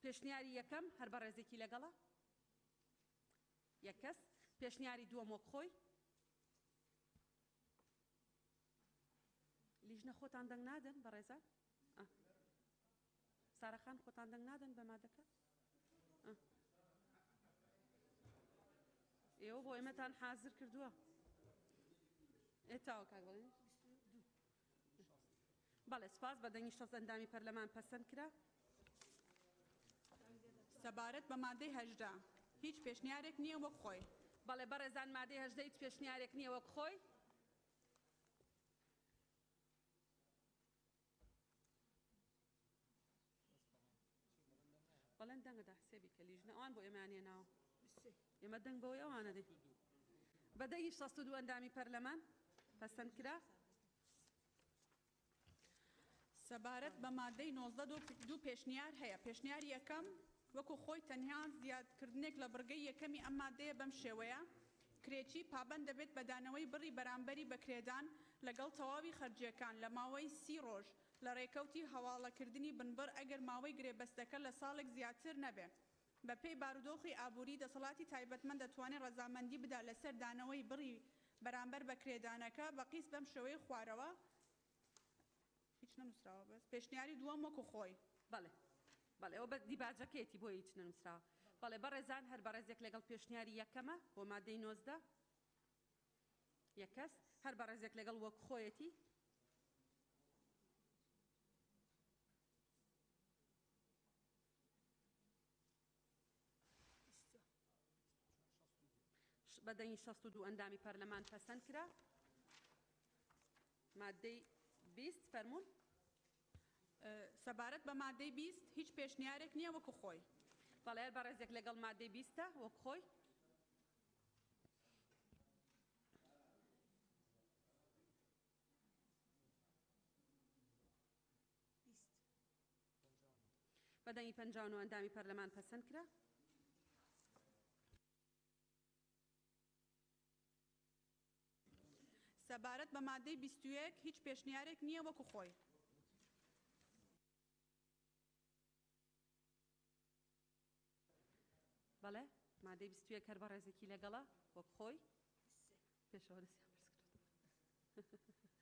پێشنیاری یەکەم هەر بە ڕێزێکی لەگەڵە یەک کەس پێشنیاری دووەم وەک خۆی لیژنە خۆتان دەنگ نادەن بە ڕێزان سارەخان خۆتان دەنگ نادەن بە مادەکە ئێوە بۆ ئێمەتان حازر کردووە ئێتاوە کاک بڵێن بەڵێ سپاس بە دەنگی 60 ئەندامی پەرلەمان پەسەند کرا سەبارەت بە مادەی 18 هیچ پێشنیارێک نییە وەک خۆی بەڵێ بەڕێزان مادەی 18 هیچ پێشنیارێک نییە وەک خۆی بەڵێن دەنگەدا حسێبی کە لیژنە ئەوان بۆ ئێمانێ ناوە ئێمە دەنگ بەوەی ئەوانە دێ بە دەنگی 62 ئەندامی پەرلەمان پەسەند کرا سەبارەت بە مادەی 19 دوو پێشنیار هەیە پێشنیار یەکەم وەکو خۆی تەنها زیادکردنێک لە بڕگەی یەکەمی ئەم مادەیە بەم شێوەیە کرێکی پابەند دەبێت بەدانەوەی بڕی بەرامبەری بەکرێدان لەگەڵ تەواوی خەرجیەکان لە ماوەی 30 ڕۆژ لە ڕێکەوتی هەواڵەکردنی بنبڕ ئەگەر ماوەی گرێبەستەکە لە ساڵێک زیاتر نەبێ بە پێی بارودۆخی ئابووری دەسەڵاتی تایبەتمەند دەتوانێت ڕەزامەندی بدا لەسەر دانەوەی بڕی بەرامبەر بەکرێدانەکە بەقیس بەم شێوەی خوارەوە هیچ نەنووسراوە بەس پێشنیاری دووەم وەکو خۆی بەڵێ بەڵێ ئەوە بە دیباجەکەیەتی بۆ هیچ نەنووسراوە بەڵێ بەڕێزان هەر بەڕێزێک لەگەڵ پێشنیاری یەکەمە بۆ مادەی 19 یەک کەس هەر بەڕێزێک لەگەڵ وەک خۆیەتی بە دەنگی 62 ئەندامی پەرلەمان پەسەند کرا مادەی 20 فەرموون سەبارەت بە مادەی 20 هیچ پێشنیارێک نییە وەکو خۆی بەڵێ هەر بەڕێزێک لەگەڵ مادەی 20 وەک خۆی بە دەنگی 59 ئەندامی پەرلەمان پەسەند کرا سەبارەت بە مادەی 21 هیچ پێشنیارێک نییە وەکو خۆی بەڵێ مادەی 21 هەر بەڕێزێکی لەگەڵە وەک خۆی پێشەوە دەستیان پرس کرد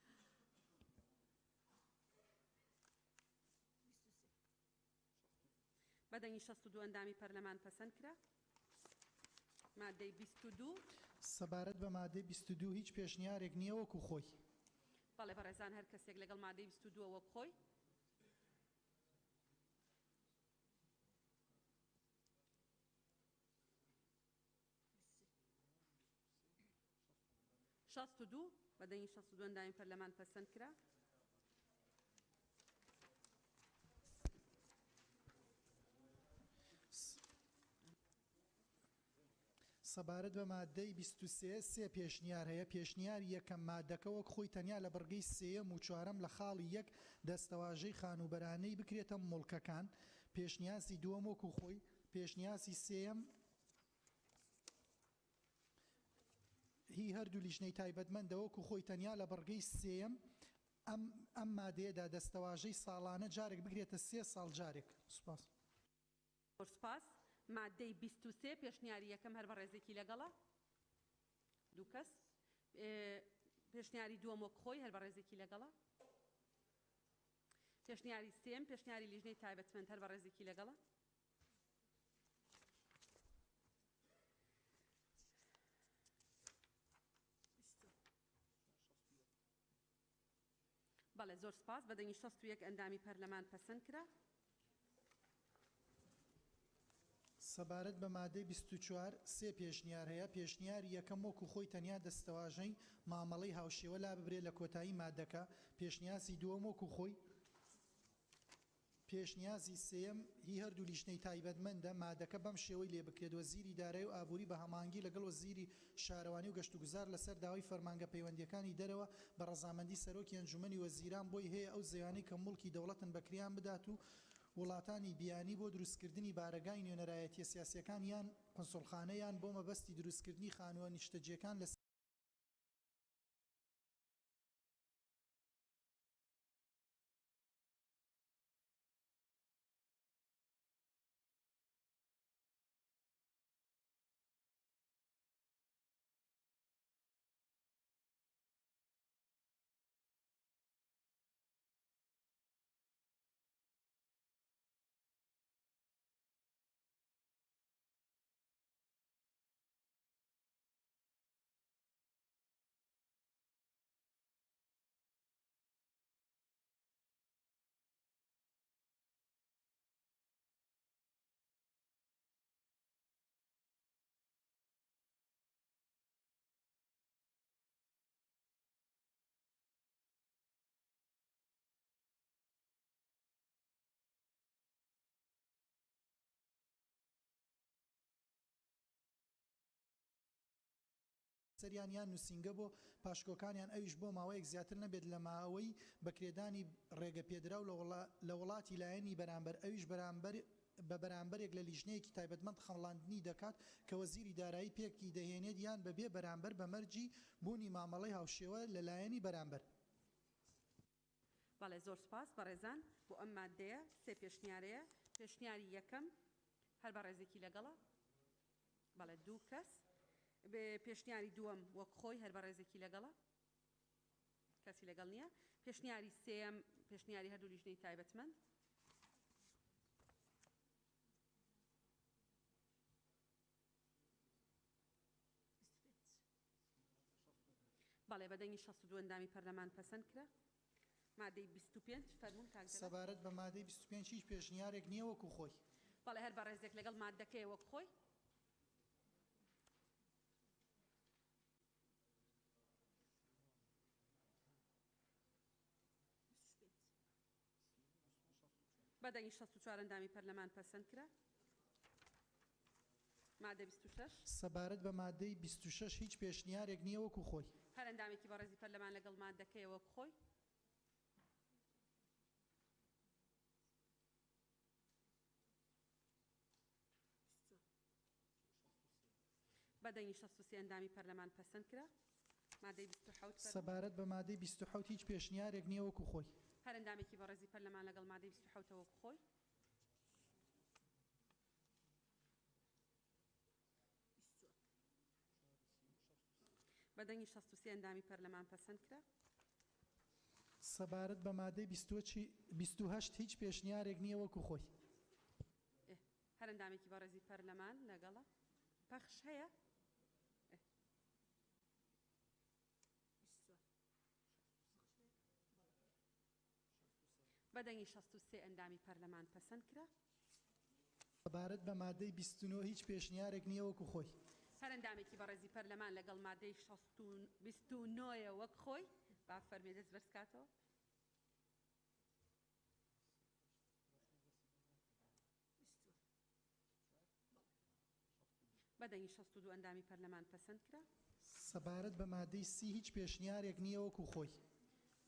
بە دەنگی 62 ئەندامی پەرلەمان پەسەند کرا مادەی 22 سەبارەت بە مادەی 22 هیچ پێشنیارێک نییە وەکو خۆی بەڵێ بەڕێزان هەر کەسێک لەگەڵ مادەی 22 وەک خۆی شەست و دوو بە دەنگی 62 ئەندامی پەرلەمان پەسەند کرا سەبارەت بە مادەی 23 سێ پێشنیار هەیە پێشنیار یەکەم مادەکە وەک خۆی تەنیا لە بەرگەی سێیەم و چوارەم لە خاڵی یەک دەستەواژەی خانوبەرانەی بکرێتە مڵکەکان پێشنیاسی دووەم وەکو خۆی پێشنیاسی سێیەم هی هەردوو لیژنەی تایبەتمەندە وەکو خۆی تەنیا لە بەرگەی سێیەم ئەم مادەیەدا دەستەواژەی ساڵانە جارێک بگرێتە 3 ساڵ جارێک سوپاس سپاس مادەی 23 پێشنیاری یەکەم هەر بە ڕێزێکی لەگەڵە دوو کەس پێشنیاری دووەم وەک خۆی هەر بە ڕێزێکی لەگەڵە پێشنیاری سێم پێشنیاری لیژنەی تایبەتمەند هەر بە ڕێزێکی لەگەڵە بەڵێ زۆر سپاس بە دەنگی 61 ئەندامی پەرلەمان پەسەند کرا سەبارەت بە مادەی 24 سێ پێشنیار هەیە پێشنیار یەکەم وەکو خۆی تەنیا دەستەواژەی مامەڵەی هاوشێوە لا ببرێت لە کۆتایی مادەکە پێشنیاسی دووەم وەکو خۆی پێشنیازی سێم هی هەردوو لیژنەی تایبەتمەندە مادەکە بەم شێوەی لێ بکرێت وەزیری دارایی و ئابووری بە هەمانگی لەگەڵ وەزیری شارەوانی و گەشتوگوزار لەسەر داوای فەرمانگە پەیوەندیەکانی دەرەوە بە ڕەزامەندی سەرۆکی ئەنجومەنی وەزیران بۆی هەیە ئەو زەیانەی کە موڵکی دەوڵەتن بەکریان بدات و وڵاتانی بیانی بۆ دروستکردنی بارەگای نوێنەرایەتیە سیاسیەکان یان قونسوڵخانە یان بۆ مەبەستی دروستکردنی خانووە نیشتەجیەکان لە سەریانیان نووسینگە بۆ پاشکۆکانیان ئەویش بۆ ماوەیەک زیاتر نەبێت لە ماوەی بەکرێدانی ڕێگە پێدراو لە وڵاتی لایەنی بەرامبەر ئەویش بە بەرامبەرێک لە لیژنەیەکی تایبەتمەند خەڵاندنی دەکات کە وەزیری دارایی پێکی دەهێنێت یان بەبێ بەرامبەر بە مەرجی بوونی مامەڵەی هاوشێوە لە لایەنی بەرامبەر. بەڵێ زۆر سپاس بەڕێزان بۆ ئەم مادەیە سێ پێشنیارەیە. پێشنیاری یەکەم هەر بە ڕێزێکی لەگەڵە، بەڵێ دوو کەس. پێشنیاری دووەم وەک خۆی هەر بە ڕێزێکی لەگەڵە، کەسی لەگەڵ نییە. پێشنیاری سێم پێشنیاری هەردوو لیژنەی تایبەتمەند. بەڵێ بەدەنگی 62 ئەندامی پەرلەمان پەسەند کرا. مادەی 25 فەرموون کاکجەلال. سەبارەت بە مادەی 25 هیچ پێشنیارێک نییە وەکو خۆی. بەڵێ هەر بە ڕێزێک لەگەڵ مادەکەی وەک خۆی. بەدەنگی 64 ئەندامی پەرلەمان پەسەند کرا. مادە 26 سەبارەت بە مادەی 26 هیچ پێشنیارێک نییە وەکو خۆی. هەر ئەندامێکی بە ڕێزی پەرلەمان لەگەڵ مادەکەی وەک خۆی. بەدەنگی 63 ئەندامی پەرلەمان پەسەند کرا. مادەی 27 سەبارەت بە مادەی 27 هیچ پێشنیارێک نییە وەکو خۆی. هەر ئەندامێکی بە ڕێزی پەرلەمان لەگەڵ مادەی 27 وەک خۆی. بەدەنگی 63 ئەندامی پەرلەمان پەسەند کرا. سەبارەت بە مادەی 28 هیچ پێشنیارێک نییە وەکو خۆی. هەر ئەندامێکی بە ڕێزی پەرلەمان لەگەڵە. پەخش هەیە؟ بەدەنگی 63 ئەندامی پەرلەمان پەسەند کرا. سەبارەت بە مادەی 29 هیچ پێشنیارێک نییە وەکو خۆی. هەر ئەندامێکی بە ڕێزی پەرلەمان لەگەڵ مادەی 29 وەک خۆی. با فەرمێ دەست بەرزکاتەوە. بەدەنگی 62 ئەندامی پەرلەمان پەسەند کرا. سەبارەت بە مادەی 30 هیچ پێشنیارێک نییە وەکو خۆی.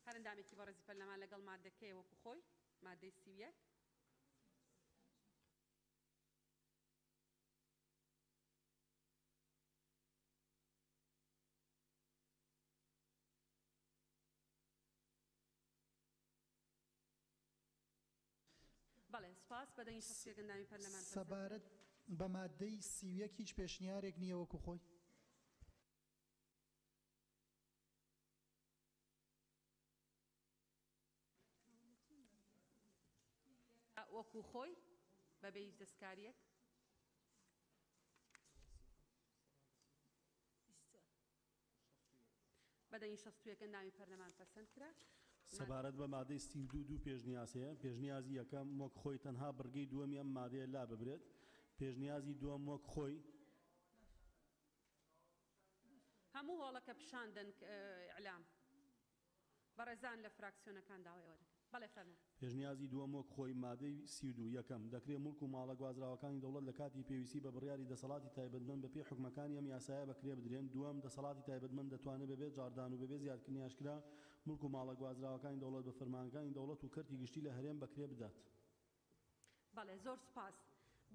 هەر ئەندامێکی بە ڕێزی پەرلەمان لەگەڵ مادەکەی وەکو خۆی. مادەی 31 بەڵێ سپاس. بەدەنگی 61 ئەندامی پەرلەمان پەسەند. سەبارەت بە مادەی 31 هیچ پێشنیارێک نییە وەکو خۆی. وەکو خۆی بەبێ هیچ دەستکاریەک. بەدەنگی 61 ئەندامی پەرلەمان پەسەند کرا. سەبارەت بە مادەی 32 دوو پێشنیازەیە. پێشنیازی یەکەم وەک خۆی تەنها بڕگەی دووەمی ئەم مادەیە لا ببرێت. پێشنیازی دووەم وەک خۆی. هەموو هۆڵەکە پیشاندن ئیعلام. بەڕێزان لە فراکسیۆنەکان داوای ئەوە دەکەن. بەڵێ فەرموو. پێشنیازی دووەم وەک خۆی مادەی 32 یەکەم دەکرێت مولک و ماڵە گوازراوەکانی دەوڵەت لە کاتی پێویستی بە بڕیاری دەسەڵاتی تایبەتمەند بەپێی حکومەکانی ئەم یاسایە بەکرێ بدرێن. دووەم دەسەڵاتی تایبەتمەند دەتوانێت بەبێت جاردان و بەبێ زیادکردنی ئاشکرا مولک و ماڵە گوازراوەکانی دەوڵەت بە فەرمانەکانی دەوڵەت و کەرتی گشتی لە هەرێم بەکرێ بدات. بەڵێ زۆر سپاس.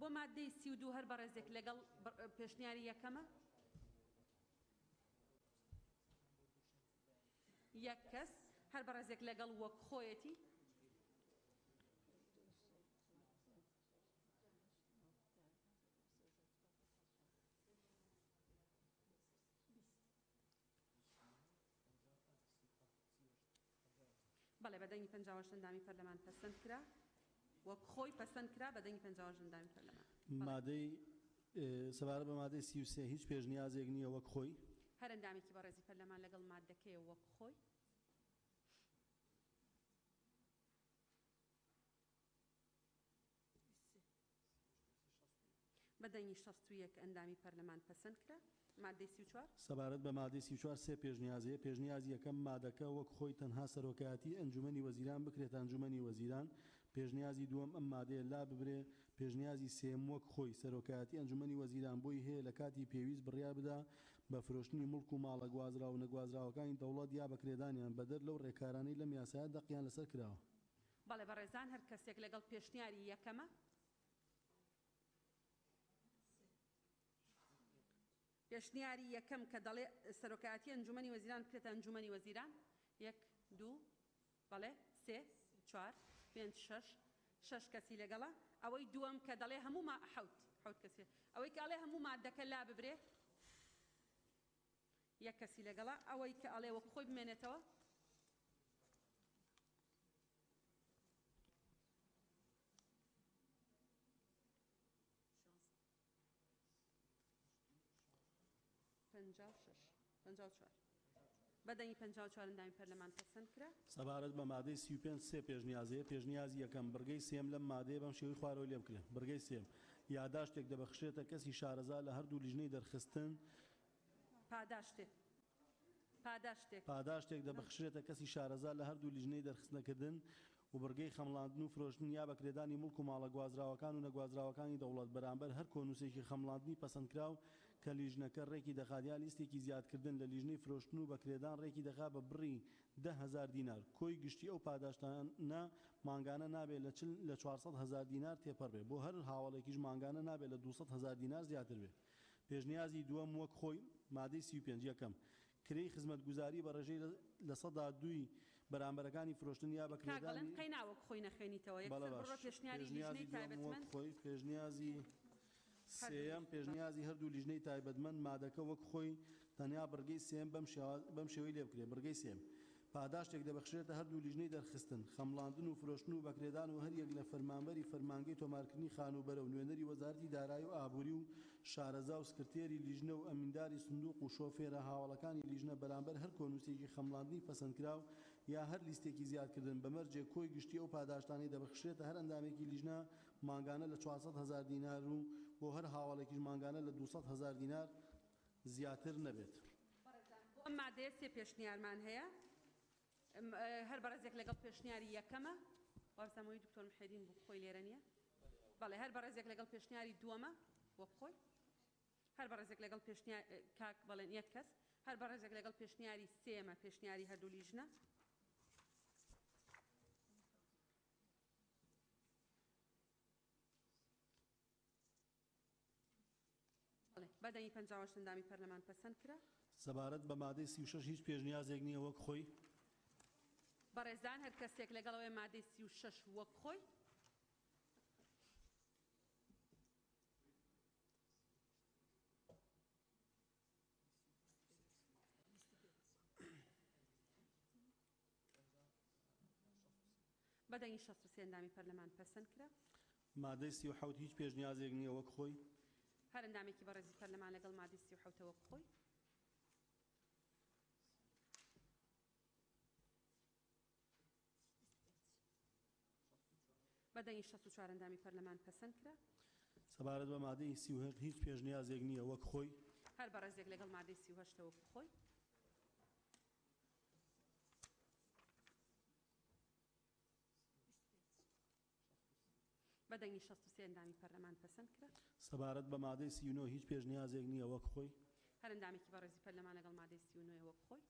بۆ مادەی 32 هەر بە ڕێزێک لەگەڵ پێشنیاری یەکەمە. یەک کەس هەر بە ڕێزێک لەگەڵ وەک خۆیەتی. بەڵێ بەدەنگی 58 ئەندامی پەرلەمان پەسەند کرا. وەک خۆی پەسەند کرا. بەدەنگی 58 ئەندامی پەرلەمان. مادەی سەبارەت بە مادەی 33 هیچ پێشنیازێک نییە وەک خۆی. هەر ئەندامێکی بە ڕێزی پەرلەمان لەگەڵ مادەکەی وەک خۆی. بەدەنگی 61 ئەندامی پەرلەمان پەسەند کرا. مادەی 34 سەبارەت بە مادەی 34 سێ پێشنیازەیە. پێشنیازی یەکەم مادەکە وەک خۆی تەنها سەرۆکایەتی ئەنجومەنی وەزیران بکرێت ئەنجومەنی وەزیران. پێشنیازی دووەم ئەم مادەیە لا ببرێ پێشنیازی سێم وەک خۆی سەرۆکایەتی ئەنجومەنی وەزیران بۆی هەیە لە کاتی پێویست بڕیار بدا بە فرۆشتنی مڵک و ماڵە گوازرا و نەگوازراوەکانی دەوڵەت یا بەکرێدانیان بەدەر لەو ڕێکارانەی لەم یاسایە دەقیان لەسەر کراوە. بەڵێ بەڕێزان هەر کەسێک لەگەڵ پێشنیاری یەکەمە پێشنیاری یەکەم کە دەڵێ سەرۆکایەتی ئەنجومەنی وەزیران بکرێتە ئەنجومەنی وەزیران 1 2 بەڵێ 3 4 5 6 کەسی لەگەڵە ئەوەی دووەم کە دەڵێ هەموو حەوت کەسی ئەوەی کە ئەڵێ هەموو مادەکە لا ببرێ یەک کەسی لەگەڵە ئەوەی کە ئەڵێ وەک خۆی بمێنێتەوە بەدەنی 54 ئەندامی پەرلەمان پەسەند کرا. سەبارەت بە مادەی 35 سێ پێشنیازەیە پێشنیازی یەکەم بڕگەی سێم لەم مادەیە بەم شێوەی خوارەوە لێ بکرێت. بڕگەی سێم یاداشتێک دەبەخشێتە کەسی شارەزا لە هەردوو لیژنەی دەرخستن پاداشتێک دەبەخشێتە کەسی شارەزا لە هەردوو لیژنەی دەرخستنەکردن و بڕگەی خەمڵاندن و فرۆشتن یا بەکرێدانی مڵک و ماڵە گوازراوەکان و نەگوازراوەکانی دەوڵەت بەرامبەر هەر کۆنووسێکی خەمڵاندنی پەسەندکراو کە لیژنەکە ڕێکی دەخاتیان لیستێکی زیادکردن لە لیژنەی فرۆشتن و بەکرێدان ڕێکی دەخات بە بڕی 10,000 دینار کۆی گشتی ئەو پاداشتانە مانگانە نابێت لە 400,000 دینار تێپەڕ بێت بۆ هەر هاوڵێکیش مانگانە نابێت لە 200,000 دینار زیاتر بێت. پێشنیازی دووەم وەک خۆی مادەی 35 یەکەم کرێی خزمەتگوزاری بە ڕێژەی لە 102 بەرامبەرەکانی فرۆشتن یا بەکرێدانی قەیناوەک خۆی نەخوێنیتەوە پێشنیاری لیژنەی تایبەتمەند پێشنیازی سێەم پێشنیازی هەردوو لیژنەی تایبەتمەند مادەکە وەک خۆی تەنیا بڕگەی سێم بەم شێوەی لێ بکرێت. بڕگەی سێم پاداشتێک دەبەخشێتە هەردوو لیژنەی دەرخستن خەمڵاندن و فرۆشتن و بەکرێدان و هەر یەک لە فەرمانبەری فەرمانگەی تۆمارکردنی خانوبەرە و نوێنەری وەزارەتی دارایی و ئابووری و شارەزا و سکرتێری لیژنە و ئەمینداری سندوق و شۆفێرە هاوڵەکانی لیژنە بەرامبەر هەر کۆنووسێکی خەمڵاندنی پەسەندکراو یا هەر لیستێکی زیادکردن بەمەرجێ کۆی گشتی ئەو پاداشتانی دەبەخشێتە هەر ئەندامێکی لیژنە مانگانە لە 400,000 دینار و بۆ هەر هاوڵێکیش مانگانە لە 200,000 دینار زیاتر نەبێت. ئەم مادەیە سێ پێشنیارمان هەیە هەر بەڕێزێک لەگەڵ پێشنیاری یەکەمە وابزانەوەی دکتۆر محێدین بوو خۆی لێرە نییە بەڵێ هەر بەڕێزێک لەگەڵ پێشنیاری دووەمە وەک خۆی هەر بەڕێزێک لەگەڵ کاک بەڵێن یەک کەس هەر بەڕێزێک لەگەڵ پێشنیاری سێمە پێشنیاری هەردوو لیژنە بەدەنی 58 ئەندامی پەرلەمان پەسەند کرا. سەبارەت بە مادەی 36 هیچ پێشنیازێک نییە وەک خۆی بەڕێزان هەر کەسێک لەگەڵەوەی مادەی 36 وەک خۆی بەدەنی 63 ئەندامی پەرلەمان پەسەند کرا. مادەی 37 هیچ پێشنیازێک نییە وەک خۆی هەر ئەندامێکی بەڕێزی پەرلەمان لەگەڵ مادەی 37 وەک خۆی بەدەنی 64 ئەندامی پەرلەمان پەسەند کرا. سەبارەت بە مادەی 38 هیچ پێشنیازێک نییە وەک خۆی هەر بەڕێزێک لەگەڵ مادەی 38 وەک خۆی بەدەنی 63 ئەندامی پەرلەمان پەسەند کرا. سەبارەت بە مادەی 39 هیچ پێشنیازێک نییە وەک خۆی هەر ئەندامێکی بەڕێزی پەرلەمان لەگەڵ مادەی 39 وەک خۆی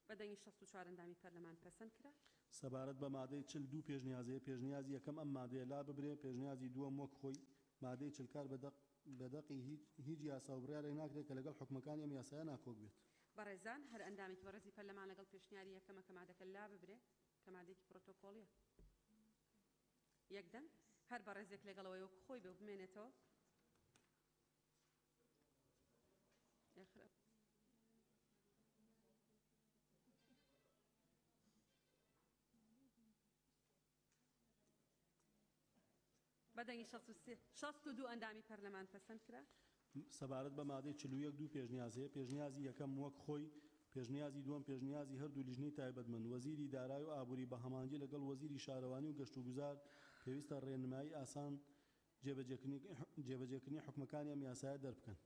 بەدەنی 64 ئەندامی پەرلەمان پەسەند کرا. سەبارەت بە مادەی 42 پێشنیازەیە پێشنیازی یەکەم ئەم مادەیە لا ببرێ پێشنیازی دووەم وەک خۆی مادەی چلکار بەدەقی هیچ یاسا و بڕیارێک ناکرێت کە لەگەڵ حکومەکانی ئەم یاسایە ناکۆک بێت. بەڕێزان هەر ئەندامێکی بەڕێزی پەرلەمان لەگەڵ پێشنیاری یەکەمە کە مادەکە لا ببرێ کە مادەیەکی پرۆتۆکۆڵیە یەکدەن هەر بەڕێزێک لەگەڵەوەی وەک خۆی بێ و بمێنێتەوە بەدەنی 62 ئەندامی پەرلەمان پەسەند کرا. سەبارەت بە مادەی 41 دوو پێشنیازەیە پێشنیازی یەکەم وەک خۆی پێشنیازی دووەم پێشنیازی هەردوو لیژنەی تایبەتمەند وەزیری دارایی و ئابووری بە هەمانگی لەگەڵ وەزیری شارەوانی و گەشت و گوزار پێویستە ڕێنمایی ئاسان جێبەجێکردنی حکومەکانی ئەم یاسایە دەربکەن.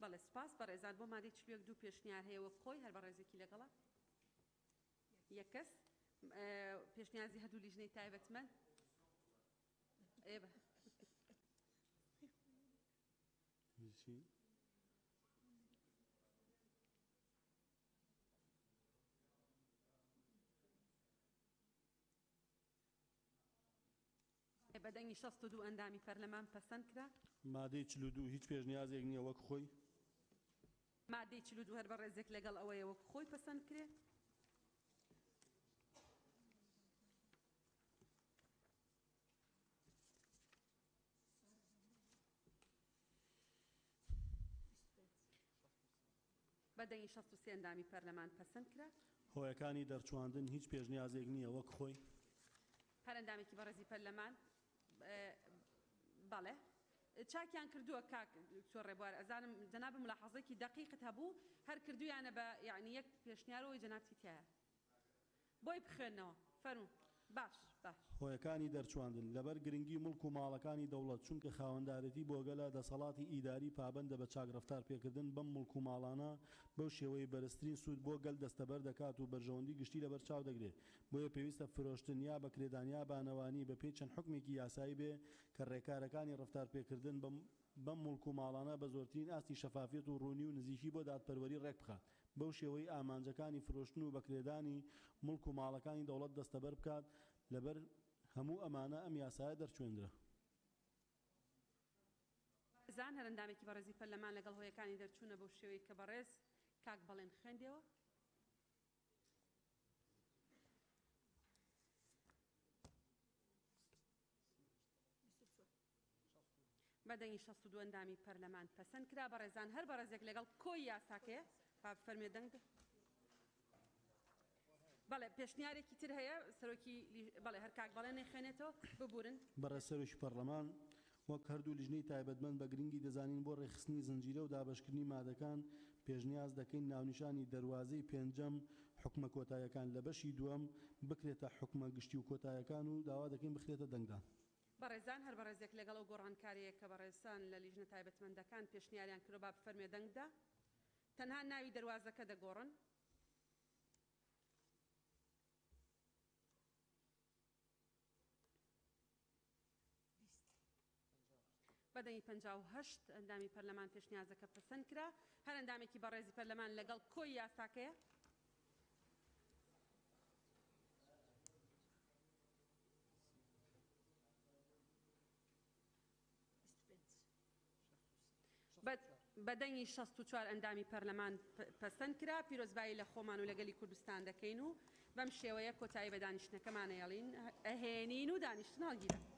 بەڵێ سپاس بەڕێزان بۆ مادەی 42 پێشنیار هەیە وەک خۆی هەر بە ڕێزێکی لەگەڵە یەک کەس پێشنیازی هەردوو لیژنەی تایبەتمەند ئێبە چی؟ بەدەنگی 62 ئەندامی پەرلەمان پەسەند کرا مادەی 42 هیچ پێشنیازێک نییە وەک خۆی مادەی 42 هەر بە ڕێزێک لەگەڵ ئەوەیە وەک خۆی پەسەند کرێ بەدەنگی 63 ئەندامی پەرلەمان پەسەند کرا هۆیەکانی دەرچواندن هیچ پێشنیازێک نییە وەک خۆی هەر ئەندامێکی بەڕێزی پەرلەمان بەڵێ چاکیان کردووە کاک چۆ ڕێبوار ئەزانم جەناب ملاحەزەیەکی دەقیقت هەبوو هەر کردویانە بە یعنی یەک پێشنیارەوەی جەنابی تایە بۆی بخوێنەوە فەرموو باش هۆیەکانی دەرچواندن لەبەر گرنگی مڵک و ماڵەکانی دەوڵەت چونکە خاوەندارەتی بۆگەلە دەسەڵاتی ئیداری پابەندە بە چاکرەفتار پێکردن بەم مڵک و ماڵانە بەو شێوەی بەرزترین سوود بۆ گەل دەستەبەر دەکات و بەرژەوەندی گشتی لەبەر چاو دەگرێت بۆیە پێویستە فرۆشتن یا بەکرێدان یا بانەوانی بە پێی چەند حکمێکی یاسایی بێ کە ڕێکارەکانی ڕەفتار پێکردن بەم مڵک و ماڵانە بە زۆرترین ئاستی شەفافیت و ڕوونی و نزیکی بۆ دادپەروەری ڕێک بخات بەو شێوەی ئامانجەکانی فرۆشتن و بەکرێدانی مڵک و ماڵەکانی دەوڵەت دەستەبەر بکات لەبەر هەموو ئەمانە ئەم یاسایە دەرچوێندرا زان هەر ئەندامێکی بەڕێزی پەرلەمان لەگەڵ هۆیەکانی دەرچوونە بەو شێوەی کە بەڕێز کاک بەڵێن خوێندەوە بەدەنگی 62 ئەندامی پەرلەمان پەسەند کرا بەڕێزان هەر بەڕێزێک لەگەڵ کۆی یاساکەیە فەرمێ دەنگ بەڵێ پێشنیارێکی تر هەیە سەرۆکی بەڵێ هەر کاک بەڵێنێ خوێنێتەوە ببورن بەڕێز سەرۆکی پەرلەمان وەک هەردوو لیژنەی تایبەتمەند بە گرنگی دەزانین بۆ ڕێخستنی زنجیرە و دابەشکردنی مادەکان پێشنیاز دەکەین ناونیشانی دەواازەی پێنجەم حکومە کۆتاییەکان لە بەشی دووەم بکرێتە حکومە گشتی و کۆتاییەکان و داوا دەکەین بخرێتە دەنگدان بەڕێزان هەر بەڕێزێک لەگەڵ ئەو گۆڕانکاریەیە کە بەڕێزان لە لیژنە تایبەتمەندەکان پێشنیاریان کردو با بفەرمێ دەنگدا تەنها ناوی دەواازەکە دەگۆڕن بەدەنگی 58 ئەندامی پەرلەمان پێشنیازەکە پەسەند کرا هەر ئەندامێکی بەڕێزی پەرلەمان لەگەڵ کۆی یاساکەیە بەدەنگی 64 ئەندامی پەرلەمان پەسەند کرا پیرۆزبایی لە خۆمان و لەگەلی کوردستان دەکەین و بەم شێوەیە کۆتایی بە دانیشتنەکەمان ئەهێنین و دانیشتن هەڵگیرە